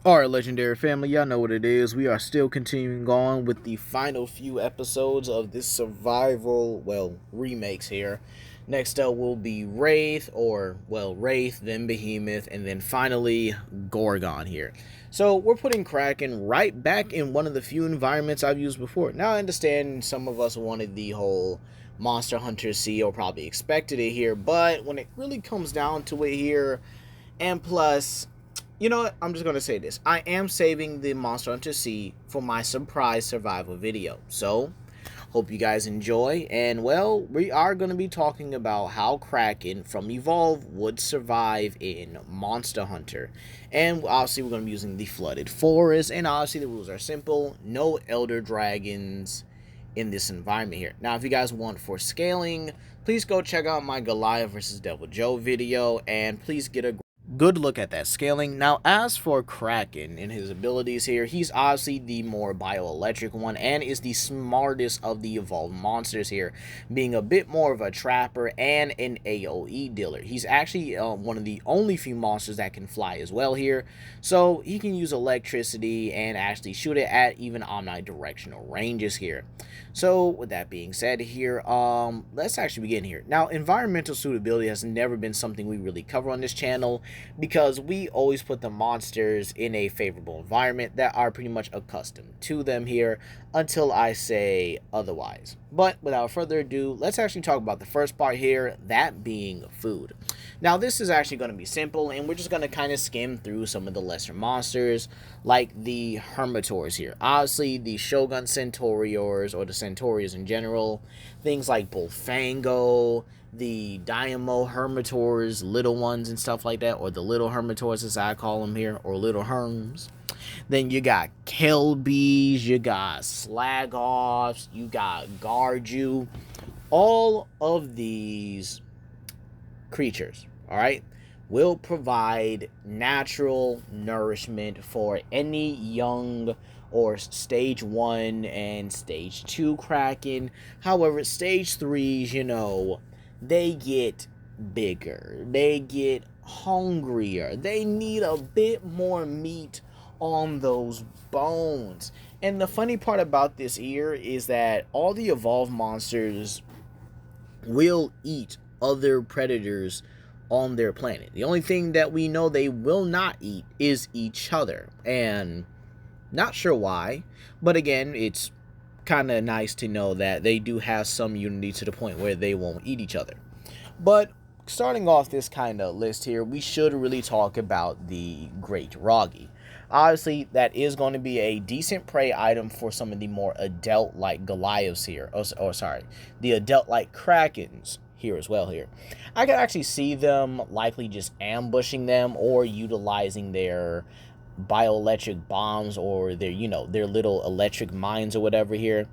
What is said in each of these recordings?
Alright, legendary family, y'all know what it is. We are still continuing on with the final few episodes of this survival, remakes here. Next up will be Wraith, then Behemoth, and then finally Gorgon here. So we're putting Kraken right back in one of the few environments I've used before. Now I understand some of us wanted the whole Monster Hunter Sea, or probably expected it here, but when it really comes down to it here, and plus, you know what? I'm just going to say this. I am saving the Monster Hunter Sea for my surprise survival video. So, hope you guys enjoy. And, well, we are going to be talking about how Kraken from Evolve would survive in Monster Hunter. And, obviously, we're going to be using the Flooded Forest. And, obviously, the rules are simple. No Elder Dragons in this environment here. Now, if you guys want for scaling, please go check out my Goliath vs. Devil Joe video. And please get a good look at that scaling. Now, as for Kraken and his abilities here, he's obviously the more bioelectric one and is the smartest of the evolved monsters here, being a bit more of a trapper and an AoE dealer. He's actually one of the only few monsters that can fly as well here, so he can use electricity and actually shoot it at even omnidirectional ranges here. So with that being said here, let's actually begin here. Now, environmental suitability has never been something we really cover on this channel, because we always put the monsters in a favorable environment that are pretty much accustomed to them here until I say otherwise. But without further ado, let's actually talk about the first part here, that being food. Now, this is actually going to be simple, and we're just going to kind of skim through some of the lesser monsters, like the Hermitors here. Obviously, the Shogun Centauriors, or the Centaurios in general, things like Bullfango, the Dynamo Hermitors, little ones and stuff like that, or the little Hermitors as I call them here, or little Herms. Then you got Kelbies, you got Slagoffs, you got Garju. All of these creatures, alright, will provide natural nourishment for any young or stage 1 and stage 2 Kraken. However, stage 3s, you know, they get bigger, they get hungrier, they need a bit more meat on those bones. And the funny part about this here is that all the evolved monsters will eat other predators on their planet. The only thing that we know they will not eat is each other, and not sure why, but again, it's kind of nice to know that they do have some unity to the point where they won't eat each other. But starting off this kind of list here, we should really talk about the Great Roggy. Obviously, that is going to be a decent prey item for some of the more adult-like Goliaths here, the adult-like Krakens here as well here. I could actually see them likely just ambushing them or utilizing their bioelectric bombs or their little electric mines or whatever here,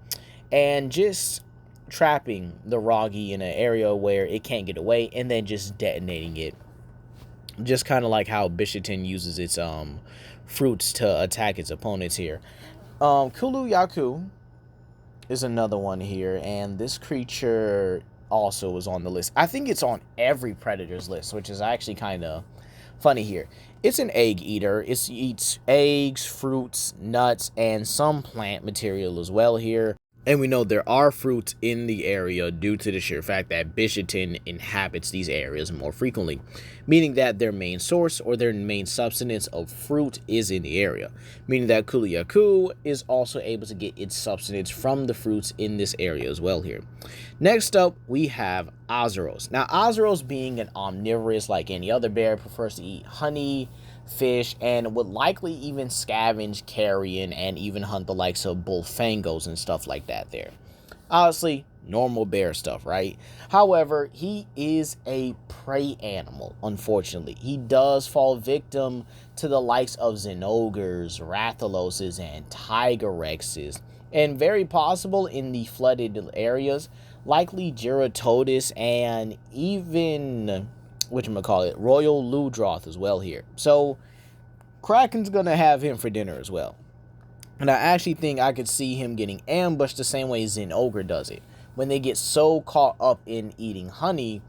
and just trapping the Roggy in an area where it can't get away and then just detonating it, just kind of like how Bishaten uses its fruits to attack its opponents here. Kulu Yaku is another one here, and this creature also is on the list. I think it's on every predator's list, which is actually kind of funny here. It's an egg eater. It eats eggs, fruits, nuts, and some plant material as well here. And we know there are fruits in the area due to the sheer fact that Bishaten inhabits these areas more frequently, meaning that their main source or their main substance of fruit is in the area, meaning that Kuliaku is also able to get its substance from the fruits in this area as well here. Next up, we have Azeros. Now, Azeros, being an omnivorous like any other bear, prefers to eat honey, fish, and would likely even scavenge carrion and even hunt the likes of bullfangos and stuff like that there. Honestly, normal bear stuff, right? However, he is a prey animal, unfortunately. He does fall victim to the likes of Zenogres, Rathaloses, and Tiger Rexes, and very possible in the flooded areas, likely Geratodus and even Royal Ludroth as well here. So Kraken's gonna have him for dinner as well. And I actually think I could see him getting ambushed the same way Zenogre does it, when they get so caught up in eating honey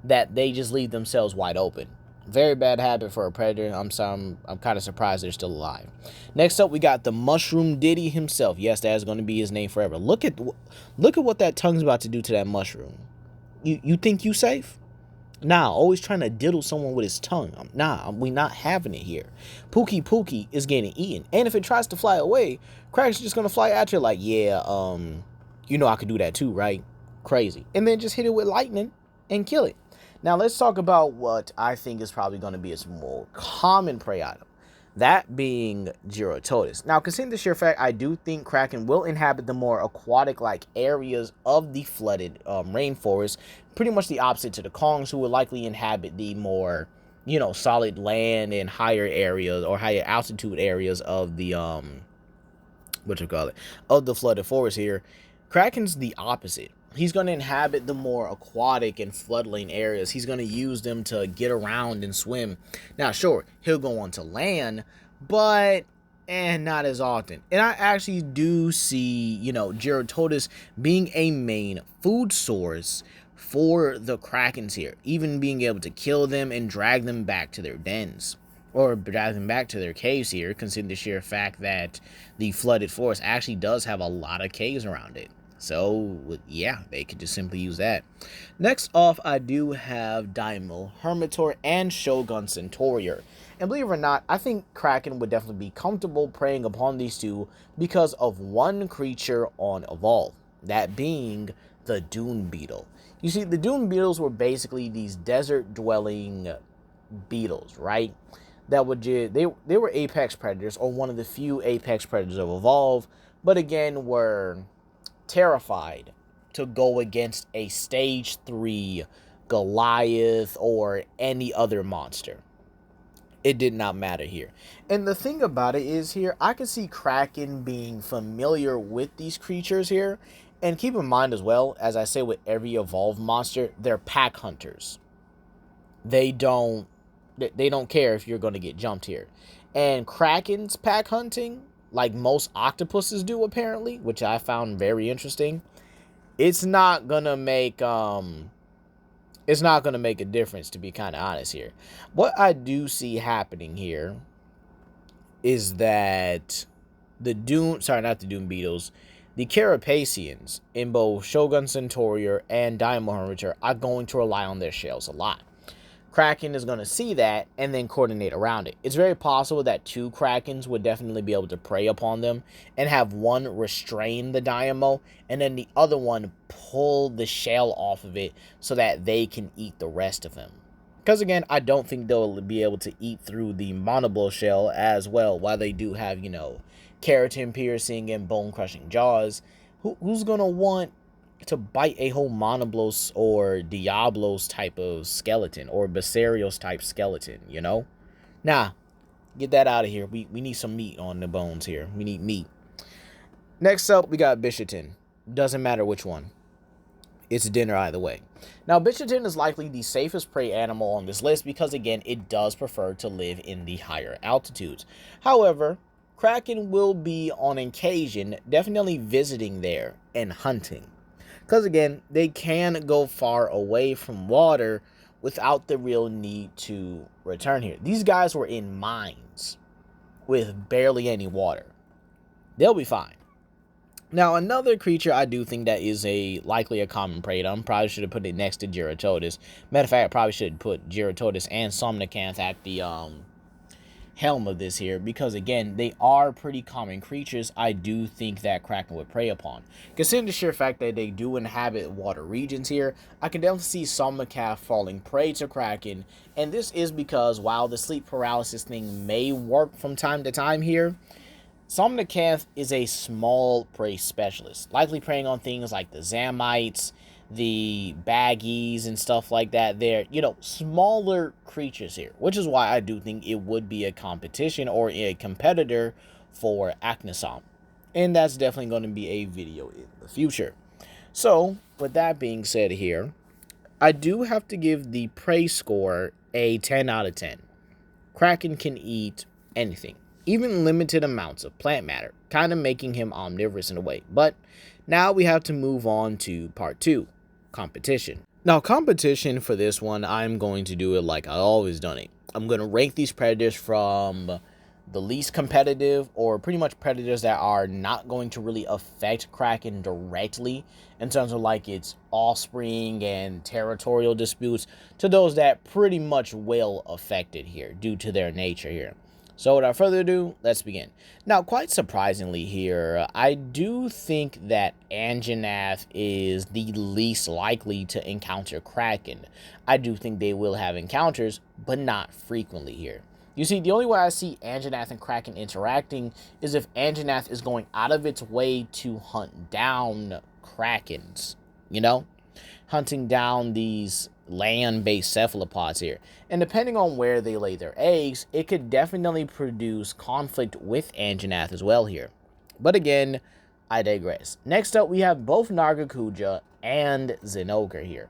that they just leave themselves wide open. Very bad habit for a predator. I'm kind of surprised they're still alive. Next up, we got the Mushroom Diddy himself. Yes, that is going to be his name forever. Look at what that tongue's about to do to that mushroom. You think you safe? Nah, always trying to diddle someone with his tongue. Nah, we not having it here. Pookie is getting eaten. And if it tries to fly away, Kraken's just going to fly at you like, yeah, you know I could do that too, right? Crazy. And then just hit it with lightning and kill it. Now, let's talk about what I think is probably going to be its more common prey item. That being Gyrototis. Now, considering the sheer fact, I do think Kraken will inhabit the more aquatic-like areas of the flooded rainforest. Pretty much the opposite to the Kongs, who would likely inhabit the more, solid land and higher areas or higher altitude areas of the, of the flooded forest here. Kraken's the opposite. He's going to inhabit the more aquatic and floodplain areas. He's going to use them to get around and swim. Now, sure, he'll go onto land, but not as often. And I actually do see, Gyrototis being a main food source for the Krakens here. Even being able to kill them and drag them back to their dens. Or drag them back to their caves here, considering the sheer fact that the flooded forest actually does have a lot of caves around it. So, yeah, they could just simply use that. Next off, I do have Daimyo Hermitaur and Shogun Centaurier. And believe it or not, I think Kraken would definitely be comfortable preying upon these two because of one creature on Evolve. That being the Dune Beetle. You see, the Dune Beetles were basically these desert-dwelling beetles, right? That would they were apex predators, or one of the few apex predators of Evolve, but again were terrified to go against a stage 3 Goliath or any other monster. It did not matter here. And the thing about it is here, I can see Kraken being familiar with these creatures here. And keep in mind as well, as I say with every evolved monster, they're pack hunters. They don't care if you're going to get jumped here. And Kraken's pack hunting, like most octopuses do apparently, which I found very interesting, it's not gonna make a difference, to be kind of honest here. What I do see happening here is that the Dune Beetles, the Carapacians in both Shogun Centaurier and Daimyo Hermitaur are going to rely on their shells a lot. Kraken is going to see that and then coordinate around it. It's very possible that two Krakens would definitely be able to prey upon them and have one restrain the Daimyo and then the other one pull the shell off of it so that they can eat the rest of him. Because again, I don't think they'll be able to eat through the monoblow shell as well, while they do have, keratin piercing and bone crushing jaws. Who's going to want to bite a whole Monoblos or Diablos type of skeleton or Basarios type skeleton, Nah, get that out of here. We need some meat on the bones here. We need meat. Next up, we got Bishaten. Doesn't matter which one. It's dinner either way. Now, Bishaten is likely the safest prey animal on this list because, again, it does prefer to live in the higher altitudes. However, Kraken will be, on occasion, definitely visiting there and hunting. Because, again, they can go far away from water without the real need to return here. These guys were in mines with barely any water. They'll be fine. Now, another creature I do think that is likely a common prey item, probably should have put it next to Gyrototis. Matter of fact, I probably should put Gyrototis and Somnicanth at the helm of this here, because again, they are pretty common creatures I do think that Kraken would prey upon. Considering the sheer fact that they do inhabit water regions here, I can definitely see Somnicanth falling prey to Kraken, and this is because while the sleep paralysis thing may work from time to time here, Somnicanth is a small prey specialist, likely preying on things like the Zamites, the baggies and stuff like that. They're, smaller creatures here, which is why I do think it would be a competition or a competitor for Acnesom. And that's definitely going to be a video in the future. So, with that being said here, I do have to give the prey score a 10 out of 10. Kraken can eat anything, even limited amounts of plant matter, kind of making him omnivorous in a way. But now we have to move on to part 2. Competition. Now, competition for this one, I'm going to do it like I've always done it. I'm going to rank these predators from the least competitive, or pretty much predators that are not going to really affect Kraken directly in terms of like its offspring and territorial disputes, to those that pretty much will affect it here due to their nature here. So without further ado, let's begin. Now, quite surprisingly here, I do think that Anjanath is the least likely to encounter Kraken. I do think they will have encounters, but not frequently here. You see, the only way I see Anjanath and Kraken interacting is if Anjanath is going out of its way to hunt down Krakens, you know? Hunting down these land-based cephalopods here. And depending on where they lay their eggs, it could definitely produce conflict with Anjanath as well here. But again, I digress. Next up, we have both Nargacuja and Zinogre here.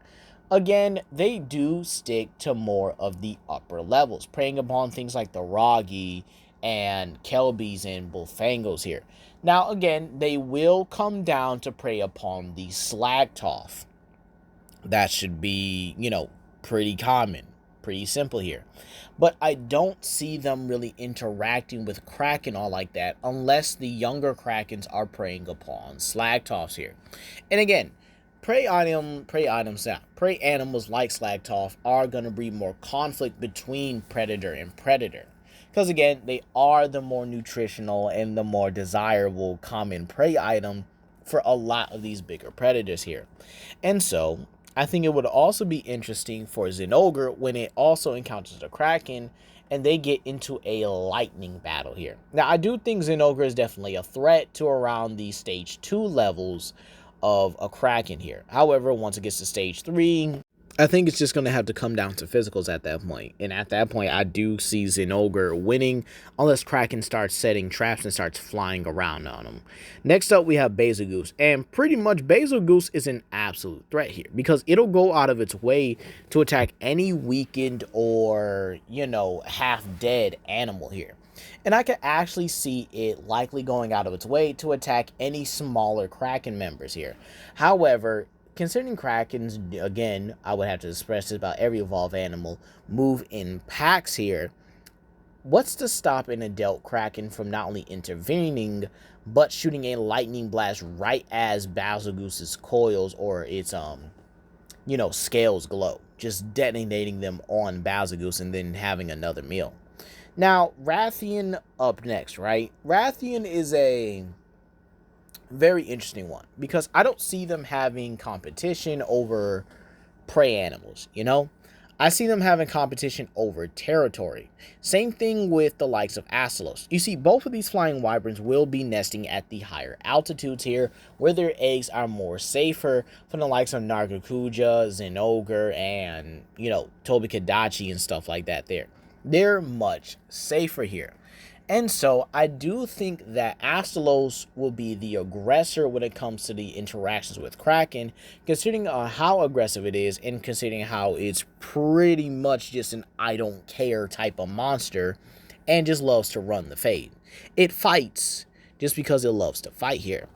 Again, they do stick to more of the upper levels, preying upon things like the Ragi and Kelbies and Bullfangos here. Now, again, they will come down to prey upon the Slagtoff. That should be, pretty common, pretty simple here. But I don't see them really interacting with Kraken all like that unless the younger Krakens are preying upon Slagtoffs here. And again, prey animals like Slagtoff are going to breed more conflict between predator and predator. Because again, they are the more nutritional and the more desirable common prey item for a lot of these bigger predators here. And so, I think it would also be interesting for Zinogre when it also encounters the Kraken and they get into a lightning battle here. Now, I do think Zinogre is definitely a threat to around the stage 2 levels of a Kraken here. However, once it gets to stage 3, I think it's just going to have to come down to physicals at that point. And at that point, I do see Zinogre winning unless Kraken starts setting traps and starts flying around on him. Next up, we have Basilgoose. And pretty much Basilgoose is an absolute threat here because it'll go out of its way to attack any weakened or, half-dead animal here. And I could actually see it likely going out of its way to attack any smaller Kraken members here. However, considering Krakens, again, I would have to express this about every evolved animal, move in packs here, what's to stop an adult Kraken from not only intervening, but shooting a lightning blast right as Basilgoose's coils or its, scales glow, just detonating them on Basilgoose and then having another meal. Now, Rathen up next, right? Rathen is a very interesting one because I don't see them having competition over prey animals, I see them having competition over territory. Same thing with the likes of Astalos. You see, both of these flying wyverns will be nesting at the higher altitudes here, where their eggs are more safer from the likes of Nargacuja, Zinogre, and, Tobikadachi and stuff like that there. They're much safer here. And so I do think that Astalos will be the aggressor when it comes to the interactions with Kraken, considering how aggressive it is and considering how it's pretty much just an I don't care type of monster and just loves to run the fade. It fights just because it loves to fight here.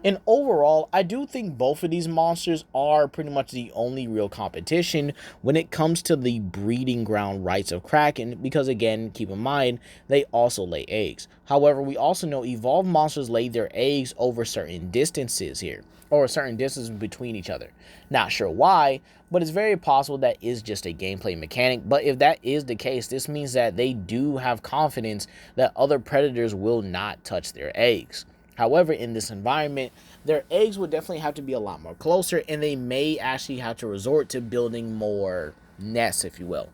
And overall, I do think both of these monsters are pretty much the only real competition when it comes to the breeding ground rights of Kraken, because again, keep in mind, they also lay eggs. However, we also know evolved monsters lay their eggs over certain distances here, or certain distances between each other. Not sure why, but it's very possible that is just a gameplay mechanic. But if that is the case, this means that they do have confidence that other predators will not touch their eggs. However, in this environment, their eggs would definitely have to be a lot more closer, and they may actually have to resort to building more nests, if you will.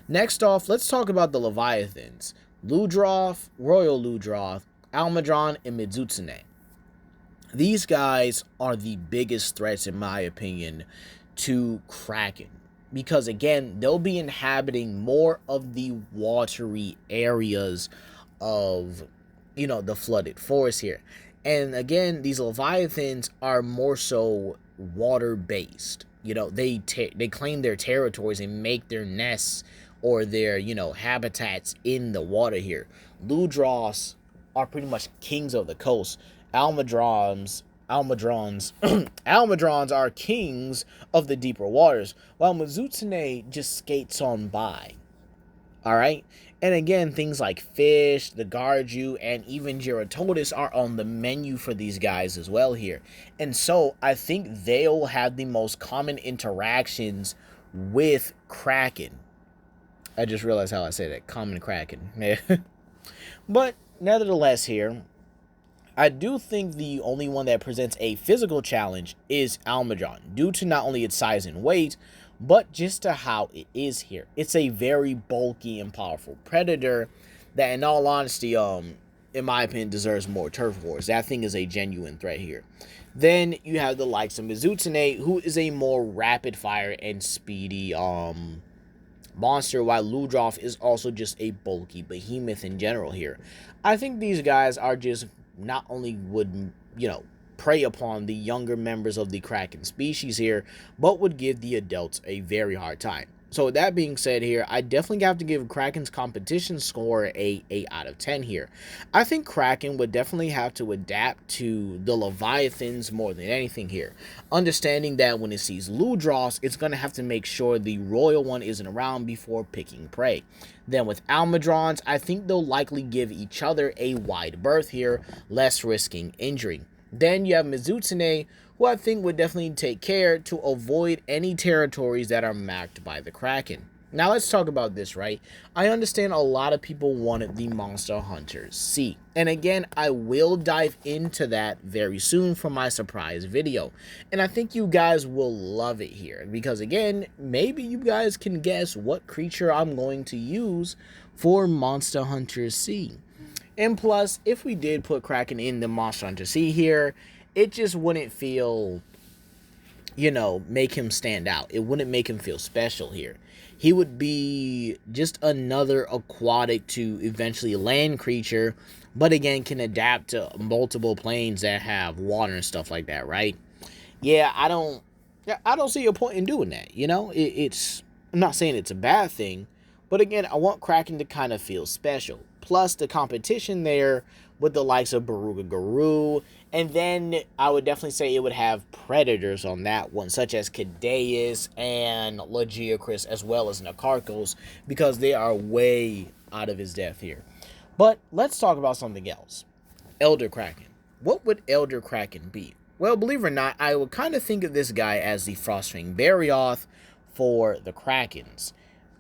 Next off, let's talk about the Leviathans. Ludroth, Royal Ludroth, Almadron, and Mizutsune. These guys are the biggest threats, in my opinion, to Kraken. Because, again, they'll be inhabiting more of the watery areas of, the flooded forest here. And again, these Leviathans are more so water-based. They claim their territories and make their nests or their, habitats in the water here. Ludroths are pretty much kings of the coast. Almadrons Almudrons. Almudrons are kings of the deeper waters, while Mizutsune just skates on by. Alright? And again, things like fish, the Garju, and even Geratodus are on the menu for these guys as well here. And so, I think they'll have the most common interactions with Kraken. I just realized how I say that. Common Kraken. But, nevertheless here, I do think the only one that presents a physical challenge is Almudron, due to not only its size and weight, but just to how it is here. It's a very bulky and powerful predator that, in all honesty, in my opinion, deserves more turf wars. That thing is a genuine threat here. Then you have the likes of Mizutsune, who is a more rapid fire and speedy monster, while Ludroth is also just a bulky behemoth in general here. I think these guys are just not only would, prey upon the younger members of the Kraken species here, but would give the adults a very hard time. So with that being said here, I definitely have to give Kraken's competition score a 8 out of 10 here. I think Kraken would definitely have to adapt to the Leviathans more than anything here. Understanding that when it sees Ludroth, it's going to have to make sure the royal one isn't around before picking prey. Then with Almudrons, I think they'll likely give each other a wide berth here, less risking injury. Then you have Mizutsune, who I think would definitely take care to avoid any territories that are marked by the Kraken. Now let's talk about this, right? I understand a lot of people wanted the Monster Hunters C. And again, I will dive into that very soon for my surprise video. And I think you guys will love it here. Because again, maybe you guys can guess what creature I'm going to use for Monster Hunter C. And plus, if we did put Kraken in the Monster Hunter C here, it just wouldn't feel, make him stand out. It wouldn't make him feel special here. He would be just another aquatic to eventually land creature, but again, can adapt to multiple planes that have water and stuff like that, right? Yeah, I don't see a point in doing that, I'm not saying it's a bad thing, but again, I want Kraken to kind of feel special. Plus the competition there with the likes of Baruga Guru. And then I would definitely say it would have predators on that one, such as Cadeus and Lagiacris, as well as Nakarkos, because they are way out of his depth here. But let's talk about something else. Elder Kraken. What would Elder Kraken be? Well, believe it or not, I would kind of think of this guy as the Frostfang Barioth for the Krakens.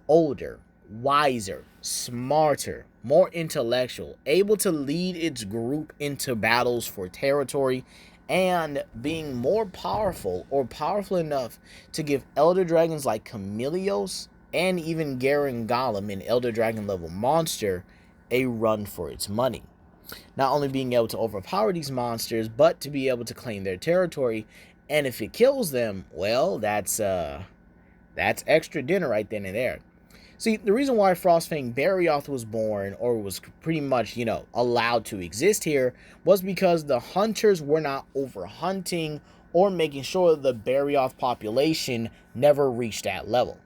Older, wiser, smarter, more intellectual, able to lead its group into battles for territory, and being more powerful or powerful enough to give Elder Dragons like Chameleos and even Garen Golem, an Elder Dragon level monster, a run for its money. Not only being able to overpower these monsters, but to be able to claim their territory, and if it kills them, well, that's extra dinner right then and there. See, the reason why Frostfang Barioth was born, or was pretty much, allowed to exist here, was because the hunters were not over-hunting or making sure the Barioth population never reached that level.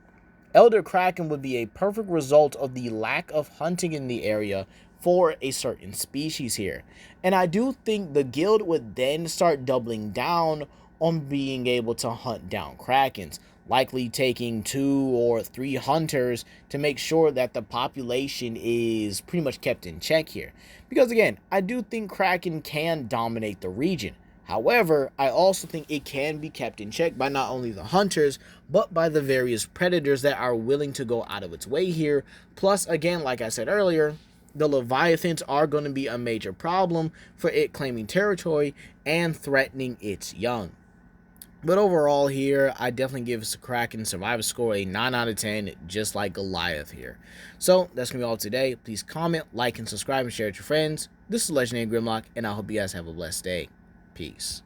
Elder Kraken would be a perfect result of the lack of hunting in the area for a certain species here. And I do think the guild would then start doubling down on being able to hunt down Krakens, likely taking 2 or 3 hunters to make sure that the population is pretty much kept in check here. Because again, I do think Kraken can dominate the region. However, I also think it can be kept in check by not only the hunters, but by the various predators that are willing to go out of its way here. Plus, again, like I said earlier, the Leviathans are going to be a major problem for it claiming territory and threatening its young. But overall here, I definitely give Kraken Survivor Score a 9 out of 10, just like Goliath here. So, that's going to be all today. Please comment, like, and subscribe, and share with your friends. This is Legendary Grimlock, and I hope you guys have a blessed day. Peace.